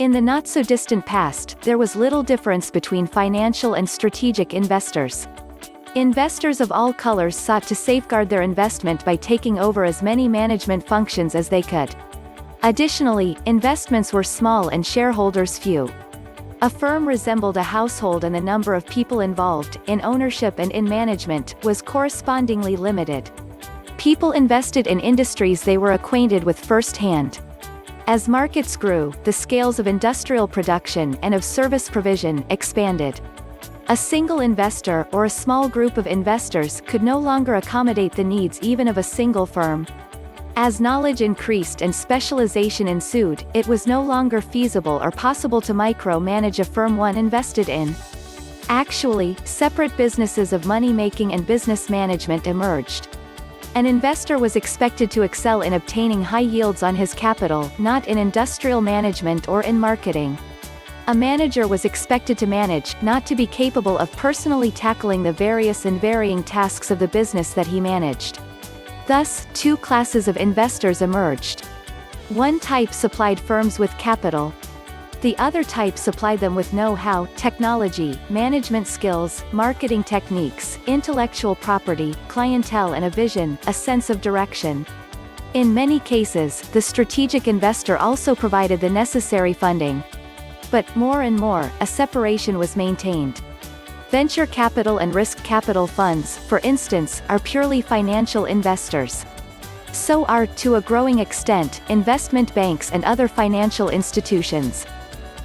In the not-so-distant past, there was little difference between financial and strategic investors. Investors of all colors sought to safeguard their investment by taking over as many management functions as they could. Additionally, investments were small and shareholders few. A firm resembled a household, and the number of people involved, in ownership and in management, was correspondingly limited. People invested in industries they were acquainted with firsthand. As markets grew, the scales of industrial production and of service provision expanded. A single investor or a small group of investors could no longer accommodate the needs even of a single firm. As knowledge increased and specialization ensued, it was no longer feasible or possible to micro-manage a firm one invested in. Actually, separate businesses of money-making and business management emerged. An investor was expected to excel in obtaining high yields on his capital, not in industrial management or in marketing. A manager was expected to manage, not to be capable of personally tackling the various and varying tasks of the business that he managed. Thus, two classes of investors emerged. One type supplied firms with capital. The other type supplied them with know-how, technology, management skills, marketing techniques, intellectual property, clientele, and a vision, a sense of direction. In many cases, the strategic investor also provided the necessary funding. But, more and more, a separation was maintained. Venture capital and risk capital funds, for instance, are purely financial investors. So are, to a growing extent, investment banks and other financial institutions.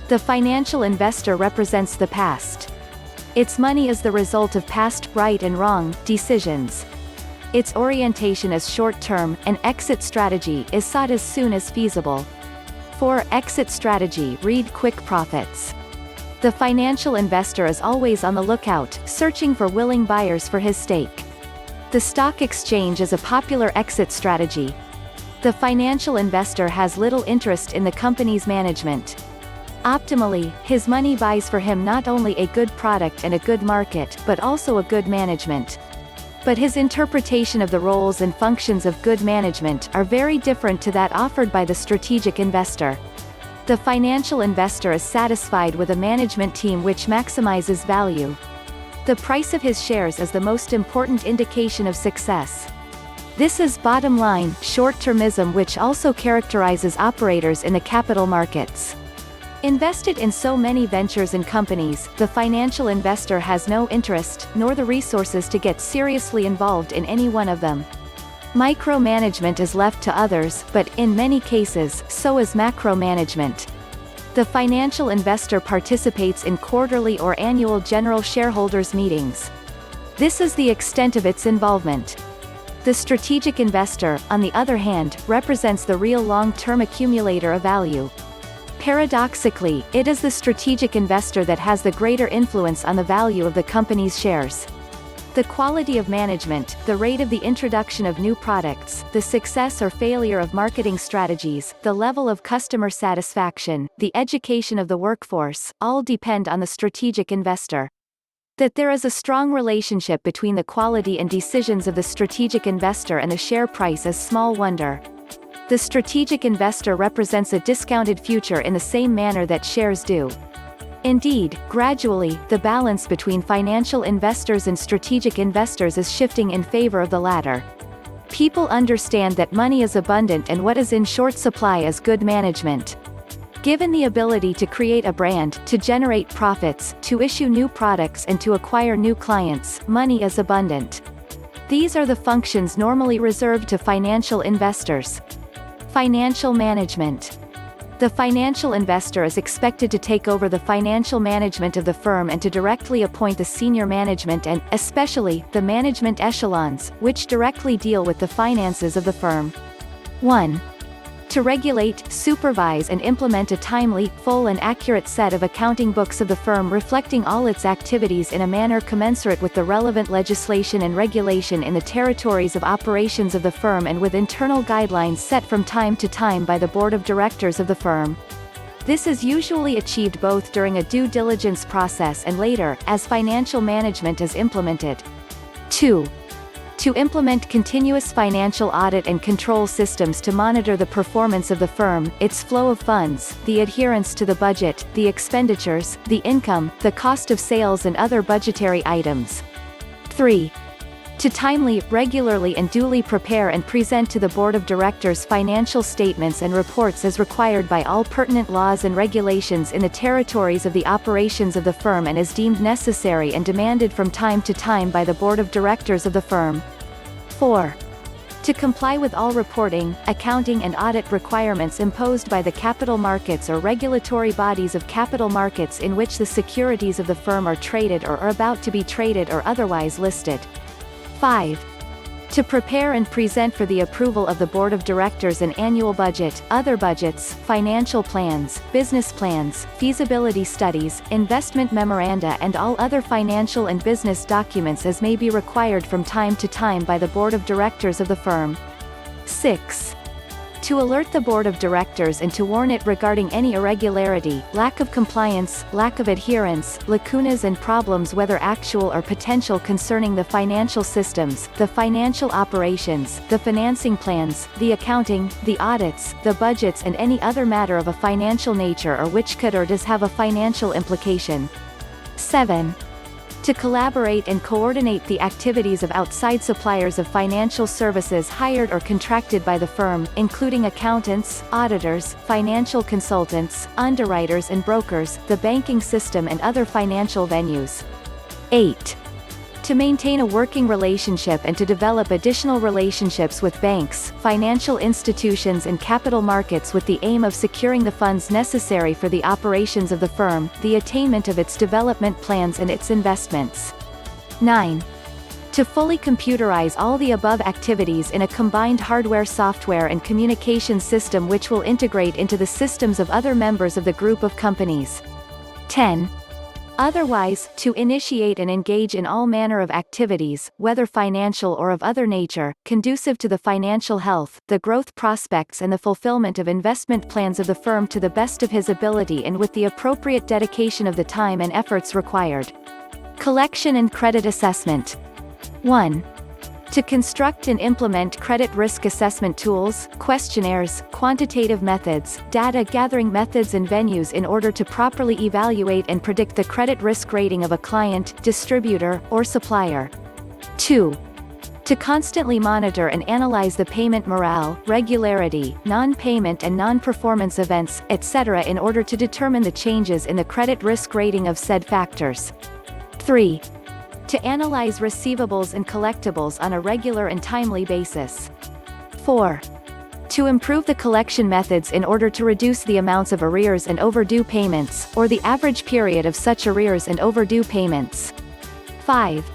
The financial investor represents the past. Its money is the result of past right and wrong decisions. Its orientation is short-term, and exit strategy is sought as soon as feasible. For exit strategy, read quick profits. The financial investor is always on the lookout, searching for willing buyers for his stake. The stock exchange is a popular exit strategy. The financial investor has little interest in the company's management. Optimally, his money buys for him not only a good product and a good market, but also a good management. But his interpretation of the roles and functions of good management are very different to that offered by the strategic investor. The financial investor is satisfied with a management team which maximizes value. The price of his shares is the most important indication of success. This is bottom line, short-termism, which also characterizes operators in the capital markets. Invested in so many ventures and companies, the financial investor has no interest, nor the resources to get seriously involved in any one of them. Micromanagement is left to others, but, in many cases, so is macromanagement. The financial investor participates in quarterly or annual general shareholders meetings. This is the extent of its involvement. The strategic investor, on the other hand, represents the real long-term accumulator of value. Paradoxically, it is the strategic investor that has the greater influence on the value of the company's shares. The quality of management, the rate of the introduction of new products, the success or failure of marketing strategies, the level of customer satisfaction, the education of the workforce, all depend on the strategic investor. That there is a strong relationship between the quality and decisions of the strategic investor and the share price is small wonder. The strategic investor represents a discounted future in the same manner that shares do. Indeed, gradually, the balance between financial investors and strategic investors is shifting in favor of the latter. People understand that money is abundant and what is in short supply is good management. Given the ability to create a brand, to generate profits, to issue new products and to acquire new clients, money is abundant. These are the functions normally reserved to financial investors. Financial management. The financial investor is expected to take over the financial management of the firm and to directly appoint the senior management and, especially, the management echelons, which directly deal with the finances of the firm. 1. To regulate, supervise and implement a timely, full and accurate set of accounting books of the firm reflecting all its activities in a manner commensurate with the relevant legislation and regulation in the territories of operations of the firm and with internal guidelines set from time to time by the board of directors of the firm. This is usually achieved both during a due diligence process and later, as financial management is implemented. 2. To implement continuous financial audit and control systems to monitor the performance of the firm, its flow of funds, the adherence to the budget, the expenditures, the income, the cost of sales and other budgetary items. 3. To timely, regularly and duly prepare and present to the Board of Directors financial statements and reports as required by all pertinent laws and regulations in the territories of the operations of the firm and as deemed necessary and demanded from time to time by the Board of Directors of the firm. 4. To comply with all reporting, accounting and audit requirements imposed by the capital markets or regulatory bodies of capital markets in which the securities of the firm are traded or are about to be traded or otherwise listed. 5. To prepare and present for the approval of the Board of Directors an annual budget, other budgets, financial plans, business plans, feasibility studies, investment memoranda and all other financial and business documents as may be required from time to time by the Board of Directors of the firm. 6. To alert the Board of Directors and to warn it regarding any irregularity, lack of compliance, lack of adherence, lacunas and problems whether actual or potential concerning the financial systems, the financial operations, the financing plans, the accounting, the audits, the budgets and any other matter of a financial nature or which could or does have a financial implication. 7. To collaborate and coordinate the activities of outside suppliers of financial services hired or contracted by the firm, including accountants, auditors, financial consultants, underwriters and brokers, the banking system and other financial venues. 8. To maintain a working relationship and to develop additional relationships with banks, financial institutions and capital markets with the aim of securing the funds necessary for the operations of the firm, the attainment of its development plans and its investments. 9. To fully computerize all the above activities in a combined hardware, software and communication system which will integrate into the systems of other members of the group of companies. 10. Otherwise, to initiate and engage in all manner of activities, whether financial or of other nature, conducive to the financial health, the growth prospects and the fulfillment of investment plans of the firm to the best of his ability and with the appropriate dedication of the time and efforts required. Collection and credit assessment. 1. To construct and implement credit risk assessment tools, questionnaires, quantitative methods, data gathering methods and venues in order to properly evaluate and predict the credit risk rating of a client, distributor, or supplier. 2. To constantly monitor and analyze the payment morale, regularity, non-payment and non-performance events, etc. in order to determine the changes in the credit risk rating of said factors. 3. To analyze receivables and collectibles on a regular and timely basis. 4. To improve the collection methods in order to reduce the amounts of arrears and overdue payments, or the average period of such arrears and overdue payments. 5.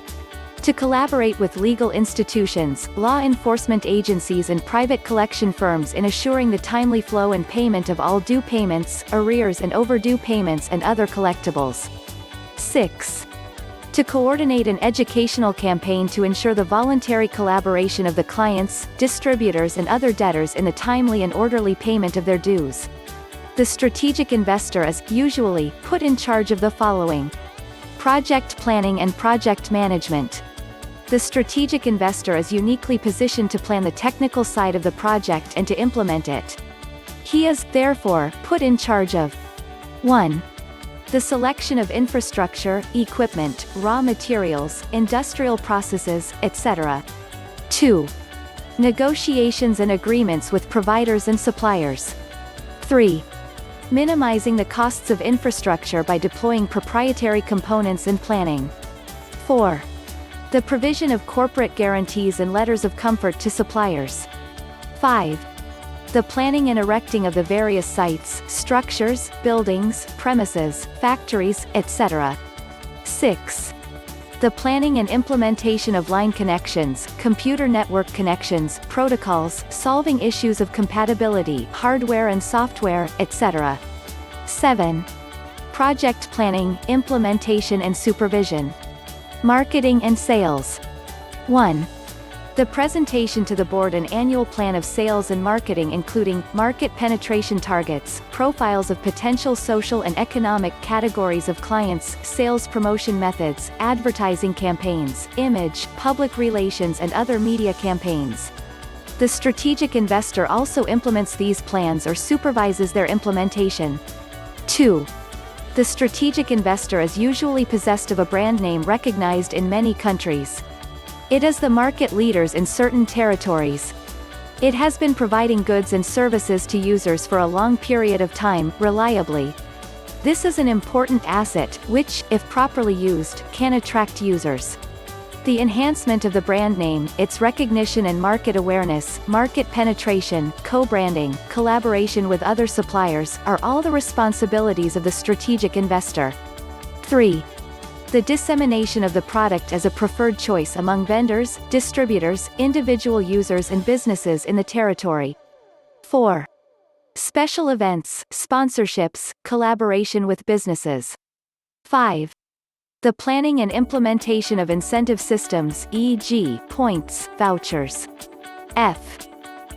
To collaborate with legal institutions, law enforcement agencies and private collection firms in assuring the timely flow and payment of all due payments, arrears and overdue payments and other collectibles. 6. To coordinate an educational campaign to ensure the voluntary collaboration of the clients, distributors and other debtors in the timely and orderly payment of their dues. The strategic investor is, usually, put in charge of the following: project planning and project management. The strategic investor is uniquely positioned to plan the technical side of the project and to implement it. He is, therefore, put in charge of 1. The selection of infrastructure, equipment, raw materials, industrial processes, etc. 2. Negotiations and agreements with providers and suppliers. 3. Minimizing the costs of infrastructure by deploying proprietary components and planning. 4. The provision of corporate guarantees and letters of comfort to suppliers. 5. The planning and erecting of the various sites, structures, buildings, premises, factories, etc. 6. The planning and implementation of line connections, computer network connections, protocols, solving issues of compatibility, hardware and software, etc. 7. Project planning, implementation and supervision. Marketing and sales. 1. The presentation to the board an annual plan of sales and marketing including, market penetration targets, profiles of potential social and economic categories of clients, sales promotion methods, advertising campaigns, image, public relations and other media campaigns. The strategic investor also implements these plans or supervises their implementation. 2. The strategic investor is usually possessed of a brand name recognized in many countries. It is the market leaders in certain territories. It has been providing goods and services to users for a long period of time, reliably. This is an important asset, which, if properly used, can attract users. The enhancement of the brand name, its recognition and market awareness, market penetration, co-branding, collaboration with other suppliers, are all the responsibilities of the strategic investor. 3. The dissemination of the product as a preferred choice among vendors, distributors, individual users and businesses in the territory. 4. Special events, sponsorships, collaboration with businesses. 5. The planning and implementation of incentive systems, e.g., points, vouchers. F.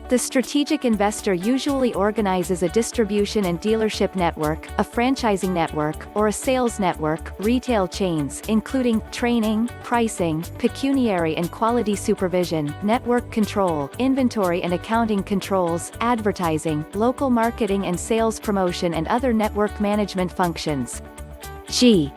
The strategic investor usually organizes a distribution and dealership network, a franchising network, or a sales network, retail chains including, training, pricing, pecuniary and quality supervision, network control, inventory and accounting controls, advertising, local marketing and sales promotion and other network management functions. G.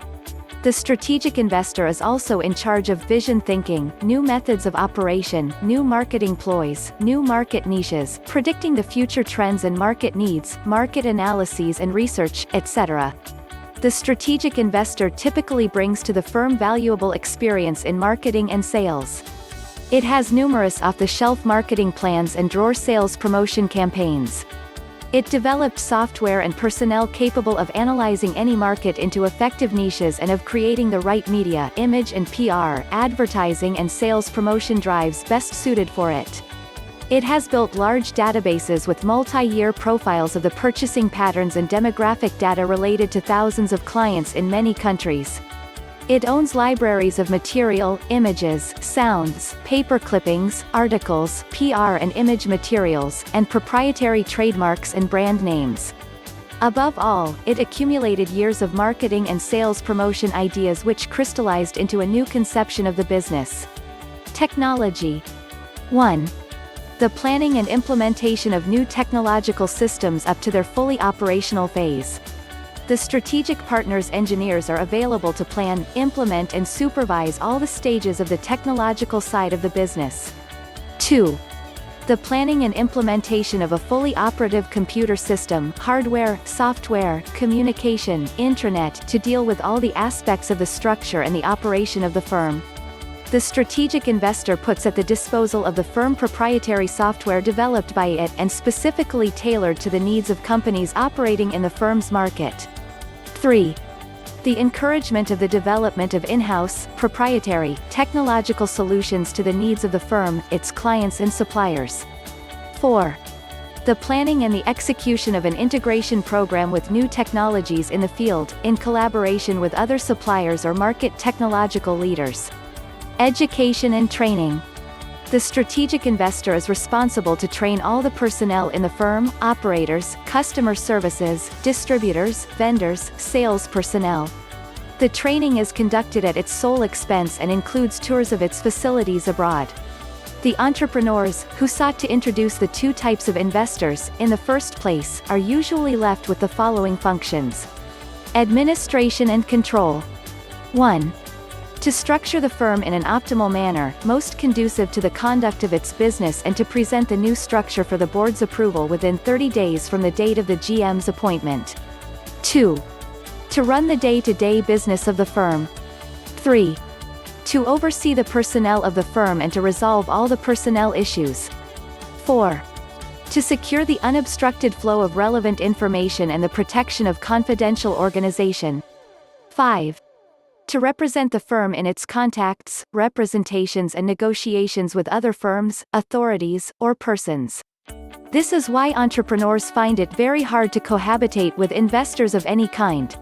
The strategic investor is also in charge of vision thinking, new methods of operation, new marketing ploys, new market niches, predicting the future trends and market needs, market analyses and research, etc. The strategic investor typically brings to the firm valuable experience in marketing and sales. It has numerous off-the-shelf marketing plans and drawer sales promotion campaigns. It developed software and personnel capable of analyzing any market into effective niches and of creating the right media, image and PR, advertising and sales promotion drives best suited for it. It has built large databases with multi-year profiles of the purchasing patterns and demographic data related to thousands of clients in many countries. It owns libraries of material, images, sounds, paper clippings, articles, PR and image materials, and proprietary trademarks and brand names. Above all, it accumulated years of marketing and sales promotion ideas which crystallized into a new conception of the business. Technology. 1. The planning and implementation of new technological systems up to their fully operational phase. The strategic partners' engineers are available to plan, implement and supervise all the stages of the technological side of the business. 2. The planning and implementation of a fully operative computer system, hardware, software, communication, intranet to deal with all the aspects of the structure and the operation of the firm. The strategic investor puts at the disposal of the firm proprietary software developed by it and specifically tailored to the needs of companies operating in the firm's market. 3. The encouragement of the development of in-house, proprietary, technological solutions to the needs of the firm, its clients and suppliers. 4. The planning and the execution of an integration program with new technologies in the field, in collaboration with other suppliers or market technological leaders. Education and training. The strategic investor is responsible to train all the personnel in the firm, operators, customer services, distributors, vendors, sales personnel. The training is conducted at its sole expense and includes tours of its facilities abroad. The entrepreneurs, who sought to introduce the two types of investors, in the first place, are usually left with the following functions. Administration and control. 1. To structure the firm in an optimal manner, most conducive to the conduct of its business and to present the new structure for the board's approval within 30 days from the date of the GM's appointment. 2. To run the day-to-day business of the firm. 3. To oversee the personnel of the firm and to resolve all the personnel issues. 4. To secure the unobstructed flow of relevant information and the protection of confidential organization. 5. To represent the firm in its contacts, representations and negotiations with other firms, authorities, or persons. This is why entrepreneurs find it very hard to cohabitate with investors of any kind.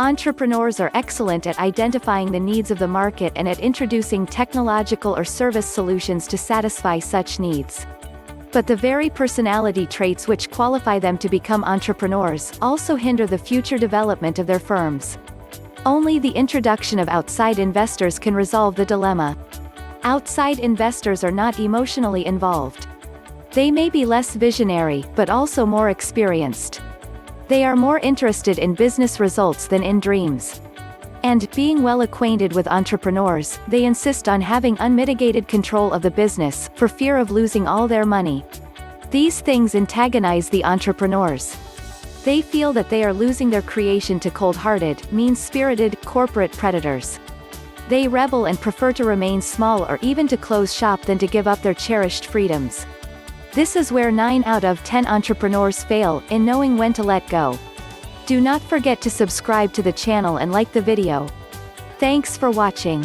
Entrepreneurs are excellent at identifying the needs of the market and at introducing technological or service solutions to satisfy such needs. But the very personality traits which qualify them to become entrepreneurs also hinder the future development of their firms. Only the introduction of outside investors can resolve the dilemma. Outside investors are not emotionally involved. They may be less visionary, but also more experienced. They are more interested in business results than in dreams. And, being well acquainted with entrepreneurs, they insist on having unmitigated control of the business, for fear of losing all their money. These things antagonize the entrepreneurs. They feel that they are losing their creation to cold-hearted, mean-spirited, corporate predators. They rebel and prefer to remain small or even to close shop than to give up their cherished freedoms. This is where 9 out of 10 entrepreneurs fail, in knowing when to let go. Do not forget to subscribe to the channel and like the video. Thanks for watching.